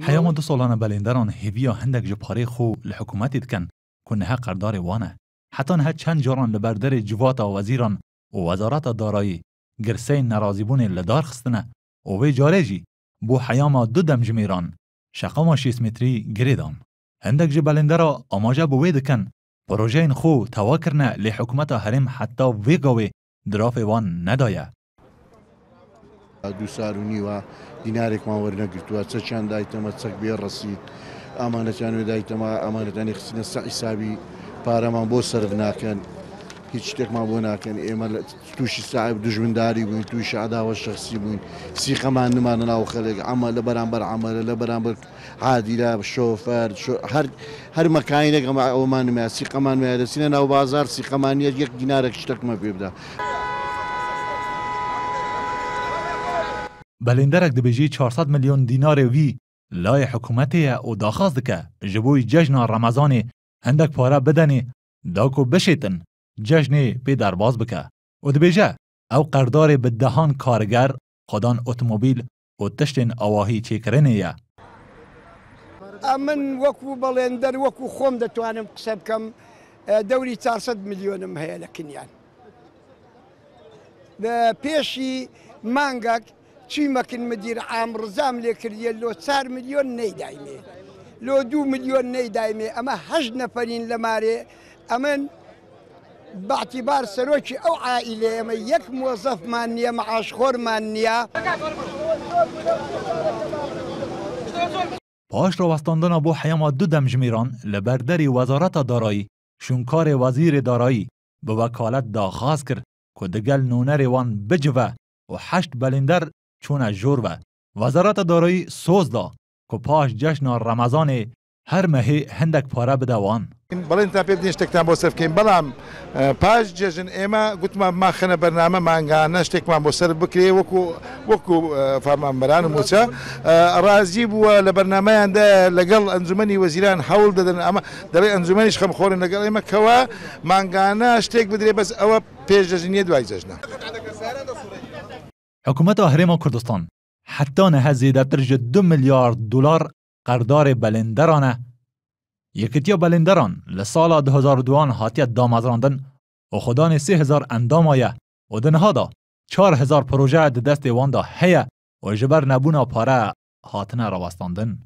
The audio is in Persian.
حیام 2 سالانه بلندران هیویا هندک جپاره خو لحکومتی دکن کنه قردار وانه حتی نه چند جاران لبردر جوات وزیران و وزارت دارایی گرسه نرازیبون لدار خستنه و وی جاره جی بو حیام 2 دمجمیران شقام 6 متری گریدان هندک جبلندرا آماجه بو وی دکن پروژه این خو توا کرنه لحکومت هرم حتی وی گوی دراف وان ندایه 2 سال و نیوە دینارێکمان وەرنەگرتووە چە چەند دایتەمە چەک بێ ڕەسید ئامانەتیان وێ دایتەمە ئامانەتانی خستنە سە حیسابی پارەمان بۆ سەرف ناکەن هیچ شتێکمان بۆ ناکەن ئێمە تووشی ساحب دژمنداری بووین تووشی عەداوە شەخسی بووین سیقەمان نمانە ناو خەڵک ئەمە لە بەرامبەر عەمەلە لە بەرامبەر عادیلە شۆفەر هەر مەکانیەک ئەومان نمایە سیقەمان وایە دەچینە ناو بازار سیقەمانیە 1 دینارێک شتێکمە پێ بدە بلندرک دبیجی 400 میلیون دینار وی لای حکومتی او داخواست که جبوی جشن رمضان هندک پاره بدنی داکو بشیتن جشن پی درباز بکه او دبیجه او قردار به دهان کارگر خودان اتومبیل و تشتین آواهی چیکرنیه من وەکو بەڵێندەر وەکو خۆم دەتوانم قسە بکەم دەوری 400 میلیۆنم هەیە لە کنیان پێشی مانگەک چیمەکن مدیر عام ڕزام لێ کردیە لۆ 4 میلیۆن نەیدایمێ لۆ 2 میلیۆن نەیدایمێ ئەمە 8 نەفەرین لە مارێ ئەمن باعتیبار سەرۆکی ئەو عائیلە ئەمە 1 مۆزەفمان نییە مەعاشخۆرمان نییە پاش راوستاندن بو حیام 2 دمجمیران لبردری وزارت دارایی شونکار وزیر دارایی به وکالت داخواست کرد که دگل نونر وان بجوه و 8 بلندر چون جور و وزارت دارایی سوز دا که پاش جشن رمضان هر مهی هندک پاره بده وان بەڵێن تا پێ بدین شتێکتان بۆ سەر بکەین بەڵام پاش جێژن ئێمە گوتمان ماخەنە بەرنامە مانگانە شتێکمان بۆ سەر بکرێ وەکو فەرمانبەران و موچە ڕازی بووە لە بەرنامەیاندا لەگەڵ ئەنجومەنی وەزیران هەوڵ دەدەن ئەمە دەڵێ ئەنجومەنیش خەمخۆرن لەگەڵ ئێمە کەوا مانگانە شتێک بدرێ بەس ئەوە پێش جەژنیە دوای جەژنە حکومت هرم کردستان حتی نه زیادتر 2 میلیارد دلار قردار بلندرانه یکیتیا بلندران لسال 2002 هاتیت دامازراندن و خودان 3000 اندام آیه و دنها دا 4000 پروژه دست وان دا هیه و جبر نبونا پاره هاتنه راوستاندن